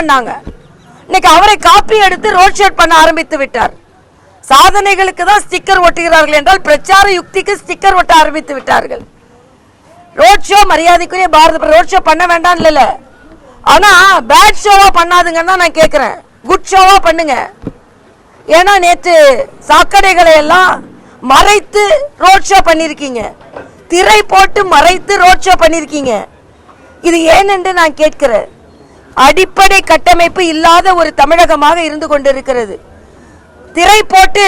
பண்ணாங்க. இன்னைக்கு அவரை காப்பி எடுத்து ரோட் ஷோ பண்ண ஆரம்பித்து விட்டார். சாதனைகளுக்கு தான் ஸ்டிக்கர் ஒட்டுகிறார்கள் என்றால் பிரச்சார யுக்திக்கு ஸ்டிக்கர் ஒட்ட ஆரம்பித்து விட்டார்கள். ரோட் ஷோ மரியாதைக்குரிய பாரத ரோட் ஷோ பண்ண வேண்டாம் இல்ல, ஆனா பேட் ஷோவா பண்ணாதுங்கன்னு தான் நான் கேட்கிறேன். குட் ஷோவா பண்ணுங்க. ஏன்னா நேற்று சாக்கடைகளை எல்லாம் மறைத்து ரோட் ஷோ பண்ணிருக்கீங்க, திரை போட்டு மறைத்து ரோட் ஷோ பண்ணிருக்கீங்க. இது ஏனென்று நான் கேட்கிறேன். அடிப்படை கட்டமைப்பு இல்லாத ஒரு தமிழகமாக இருந்து கொண்டிருக்கிறது. திரை போட்டு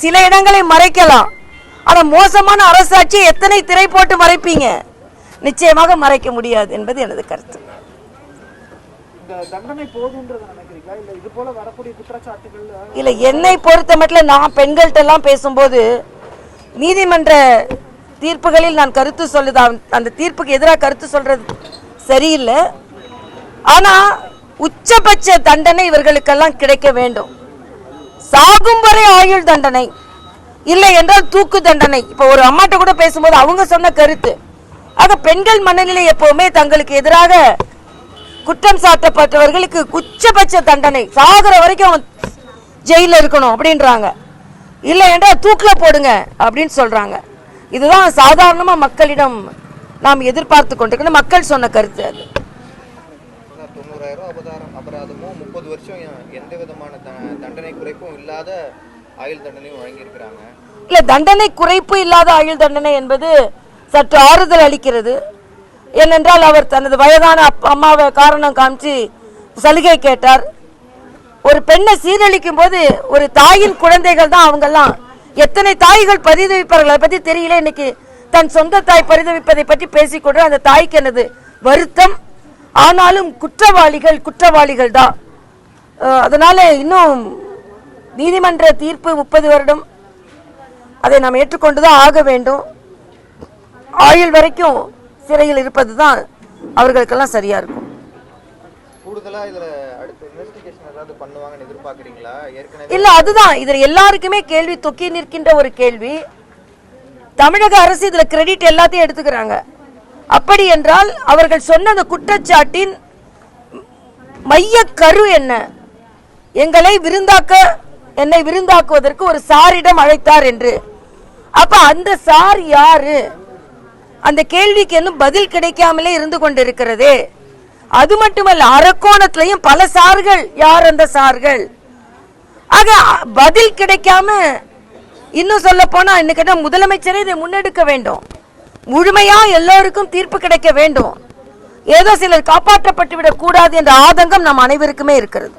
சில இடங்களை மறைக்கலாம், ஆனா மோசமான அரசாட்சி எத்தனை திரை போட்டு மறைப்பீங்க? நிச்சயமாக மறைக்க முடியாது என்பது எனது கருத்து. இல்ல, என்னை பொறுத்த மட்டும் நான் பெண்கள்கிட்ட எல்லாம் பேசும்போது நீதிமன்ற தீர்ப்புகளில் நான் கருத்து சொல்லுதான், அந்த தீர்ப்புக்கு எதிராக கருத்து சொல்றது சரியில்லை. ஆனா உச்சபட்ச தண்டனை இவர்களுக்கெல்லாம் கிடைக்க வேண்டும். சாகும் வரை ஆயுள் தண்டனை, இல்லை என்றால் தூக்கு தண்டனை. இப்ப ஒரு அம்மாட்ட கூட பேசும்போது அவங்க சொன்ன கருத்து, ஆக பெண்கள் மனநிலை எப்பவுமே தங்களுக்கு எதிராக குற்றம் சாட்டப்பட்டவர்களுக்கு உச்சபட்ச தண்டனை, சாகுற வரைக்கும் ஜெயில இருக்கணும் அப்படின்றாங்க, இல்லை என்றால் தூக்கில போடுங்க அப்படின்னு சொல்றாங்க. இதுதான் சாதாரணமா மக்களிடம் நாம் எதிர்பார்த்து கொண்டிருக்கணும். மக்கள் சொன்ன கருத்து அது. 90,000 அபராதமும் 30 வருஷம் எந்த விதமான தண்டனை குறைப்பும் இல்லாத ஆயுள் தண்டனையும் வழங்கியிருக்கிறாங்க. இல்ல, தண்டனை குறைப்பு இல்லாத ஆயுள் தண்டனை என்பது சற்று ஆறுதல் அளிக்கிறது. ஏனென்றால் அவர் தனது வயதான அம்மாவை காரணம் காமிச்சு சலுகை கேட்டார். ஒரு பெண்ணை சீரழிக்கும் போது ஒரு தாயின் குழந்தைகள் தான் அவங்கெல்லாம். எத்தனை தாய்கள் பரிதவிப்பார்கள் அதை பத்தி தெரியல. இன்னைக்கு தன் சொந்த தாய் பரிதவிப்பதை பற்றி பேசிக்கொண்டு அந்த தாய்க்கு எனது வருத்தம். ஆனாலும் குற்றவாளிகள் தான். அதனால இன்னும் நீதிமன்ற தீர்ப்பு 30 வருடம், அதை நாம் ஏற்றுக்கொண்டுதான் ஆக வேண்டும். ஆயுள் வரைக்கும் சிறையில் இருப்பது தான் அவர்களுக்கெல்லாம் சரியா இருக்கும். இல்ல, அதுதான் இதுல எல்லாருக்குமே கேள்வி தொக்கி நிற்கின்ற ஒரு கேள்வி. தமிழக அரசு இதுல கிரெடிட் எல்லாத்தையும் எடுத்துக்கிறாங்க. அப்படி என்றால் அவர்கள் சொன்ன அந்த குற்றச்சாட்டின் மைய கரு என்ன? என்னை விருந்தாக்குவதற்கு ஒரு சாரிடம் அழைத்தார் என்று. அப்ப அந்த சார் யாரு? அந்த கேள்விக்கு இன்னும் பதில் கிடைக்காமலே இருந்து கொண்டிருக்கிறதே. அது மட்டுமல்ல, அரக்கோணத்திலையும் பல சார்கள். யார் அந்த சார்கள்? ஆக பதில் கிடைக்காம, இன்னும் சொல்ல போனா இன்னைக்கு முதலமைச்சரே இதை முன்னெடுக்க வேண்டும். முழுமையா எல்லோருக்கும் தீர்ப்பு கிடைக்க வேண்டும். ஏதோ சிலர் காப்பாற்றப்பட்டு விடக் கூடாது என்ற ஆதங்கம் நம் அனைவருக்குமே இருக்கிறது.